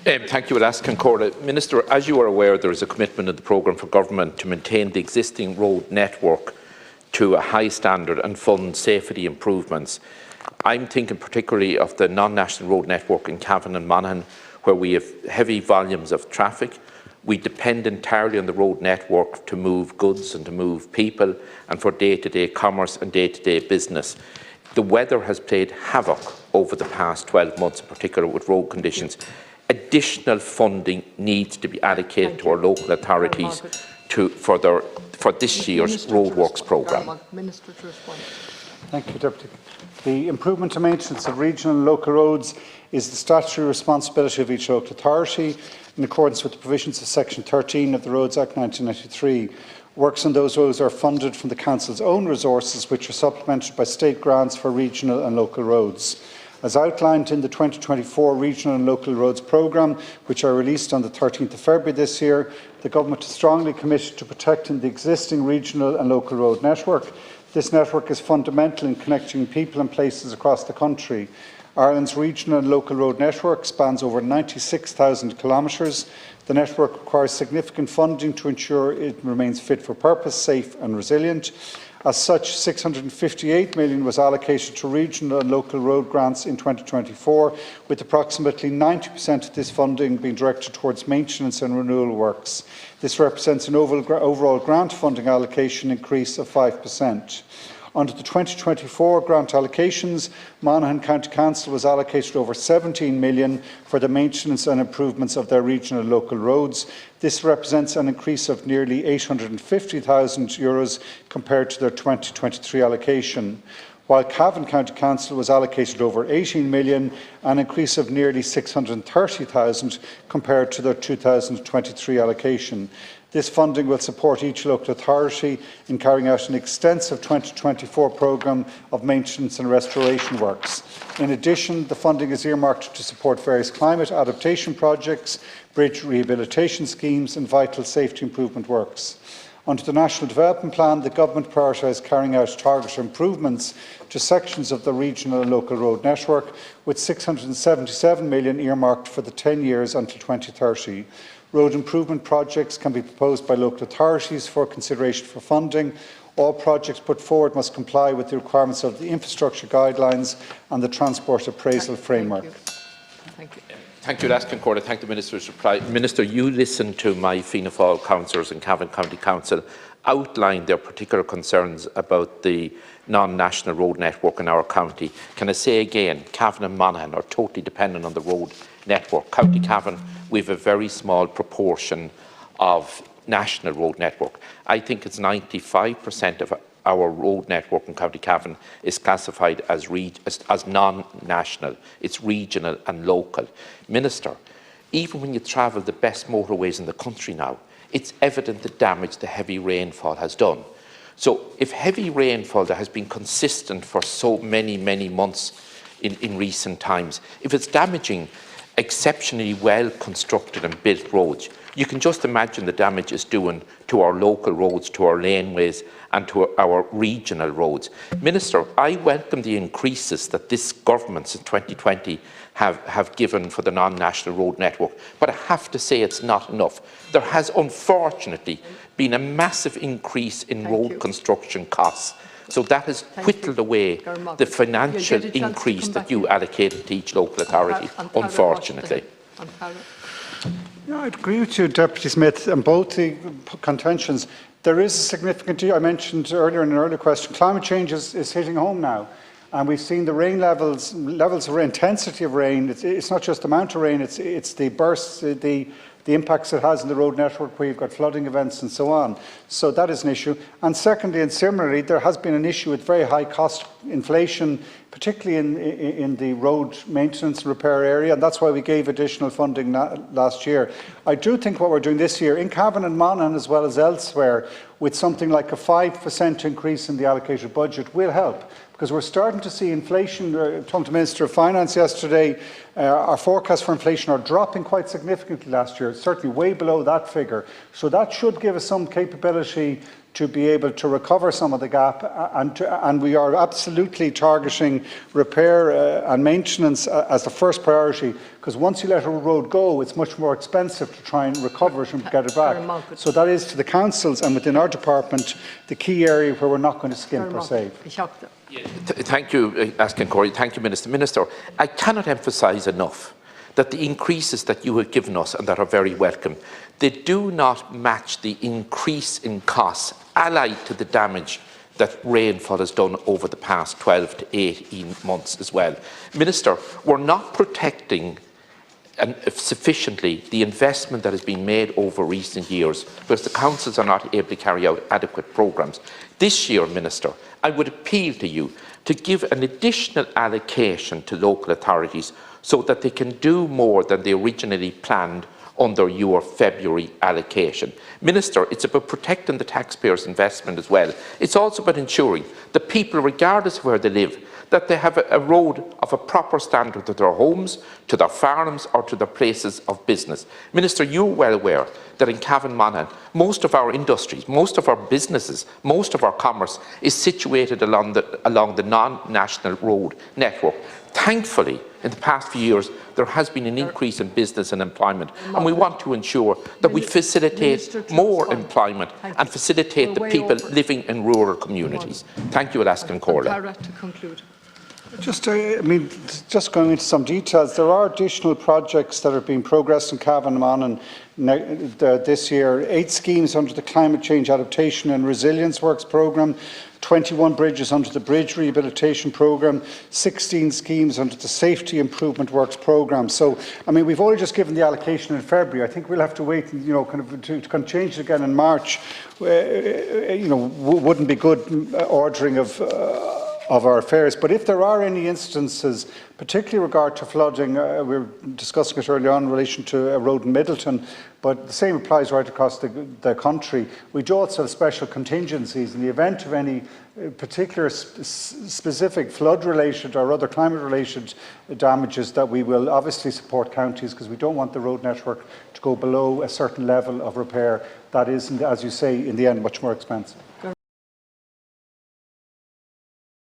Thank you, Alaskan Corda. Minister, as you are aware, there is a commitment in the programme for government to maintain the existing road network to a high standard and fund safety improvements. I'm thinking particularly of the non-national road network in Cavan and Monaghan, where we have heavy volumes of traffic. We depend entirely on the road network to move goods and to move people and for day-to-day commerce and day-to-day business. The weather has played havoc over the past 12 months, in particular with road conditions. Additional funding needs to be allocated to our local authorities for this year's roadworks programme. Minister to respond. Thank you, Deputy. The improvement and maintenance of regional and local roads is the statutory responsibility of each local authority in accordance with the provisions of Section 13 of the Roads Act 1993. Works on those roads are funded from the Council's own resources, which are supplemented by state grants for regional and local roads. As outlined in the 2024 Regional and Local Roads Programme, which are released on the 13th of February this year, the Government is strongly committed to protecting the existing regional and local road network. This network is fundamental in connecting people and places across the country. Ireland's regional and local road network spans over 96,000 kilometres. The network requires significant funding to ensure it remains fit for purpose, safe and resilient. As such, 658 million was allocated to regional and local road grants in 2024, with approximately 90% of this funding being directed towards maintenance and renewal works. This represents an overall grant funding allocation increase of 5%. Under the 2024 grant allocations, Monaghan County Council was allocated over 17 million for the maintenance and improvements of their regional and local roads. This represents an increase of nearly €850,000 compared to their 2023 allocation, while Cavan County Council was allocated over 18 million, an increase of nearly 630,000 compared to their 2023 allocation. This funding will support each local authority in carrying out an extensive 2024 programme of maintenance and restoration works. In addition, the funding is earmarked to support various climate adaptation projects, bridge rehabilitation schemes and vital safety improvement works. Under the National Development Plan, the Government prioritised carrying out targeted improvements to sections of the regional and local road network, with 677 million earmarked for the 10 years until 2030. Road improvement projects can be proposed by local authorities for consideration for funding. All projects put forward must comply with the requirements of the infrastructure guidelines and the transport appraisal framework. Thank you. Thank you, Alaskan Corda. Thank the Minister's reply. Minister, you listened to my Fianna Fáil councillors in Cavan County Council outline their particular concerns about the non-national road network in our county. Can I say again, Cavan and Monaghan are totally dependent on the road network. County Cavan, we have a very small proportion of national road network. I think it's 95% of our road network in County Cavan is classified as non-national. It's regional and local. Minister, even when you travel the best motorways in the country now, it's evident the damage the heavy rainfall has done. So if heavy rainfall that has been consistent for so many months in recent times, if it's damaging exceptionally well constructed and built roads, you can just imagine the damage it's doing to our local roads, to our laneways and to our regional roads. Minister, I welcome the increases that this government since 2020 have given for the non-national road network, but I have to say it's not enough. There has unfortunately been a massive increase in road construction costs. So that has whittled away the financial increase that you allocated to each local authority, unfortunately. Yeah, I'd agree with you, Deputy Smith, on both the contentions. There is a significant, I mentioned earlier in an earlier question, climate change is hitting home now. And we've seen the rain levels of rain, intensity of rain. It's not just the amount of rain, it's the bursts, the impacts it has on the road network where you've got flooding events and so on. So that is an issue. And secondly, and similarly, there has been an issue with very high cost inflation, particularly in the road maintenance and repair area, and that's why we gave additional funding last year. I do think what we're doing this year, in Cavan and Monaghan as well as elsewhere, with something like a 5% increase in the allocated budget will help. Because we're starting to see inflation, talking to the Minister of Finance yesterday, our forecasts for inflation are dropping quite significantly last year. certainly way below that figure. So that should give us some capability to be able to recover some of the gap, and we are absolutely targeting repair and maintenance as the first priority, because once you let a road go, it's much more expensive to try and recover it and get it back. So that is to the councils and within our department the key area where we're not going to skimp or save. Thank you, Askin Corey. Thank you, Minister. Minister, I cannot emphasise enough that the increases that you have given us and that are very welcome, they do not match the increase in costs allied to the damage that rainfall has done over the past 12 to 18 months as well. Minister, we're not protecting sufficiently the investment that has been made over recent years because the councils are not able to carry out adequate programmes. This year, Minister, I would appeal to you to give an additional allocation to local authorities so that they can do more than they originally planned under your February allocation. Minister, it's about protecting the taxpayers' investment as well. It's also about ensuring that people, regardless of where they live, that they have a road of a proper standard to their homes, to their farms or to their places of business. Minister, you're well aware that in Cavan Monaghan, most of our industries, most of our businesses, most of our commerce is situated along the non-national road network. Thankfully, in the past few years, there has been an increase in business and employment, and we want to ensure that we facilitate more employment and facilitate the people living in rural communities. Thank you, Alaskan Corley. Just going into some details, there are additional projects that are being progressed in Cavan Monaghan this year. 8 schemes under the Climate Change Adaptation and Resilience Works programme, 21 bridges under the Bridge Rehabilitation Programme, 16 schemes under the Safety Improvement Works Programme. So, we've only just given the allocation in February. I think we'll have to wait, to change it again in March. Wouldn't be good ordering of our affairs. But if there are any instances, particularly with regard to flooding, we were discussing it earlier on in relation to a road in Middleton, but the same applies right across the country. We do also have special contingencies in the event of any particular specific flood-related or other climate-related damages, that we will obviously support counties, because we don't want the road network to go below a certain level of repair that is, as you say, in the end much more expensive.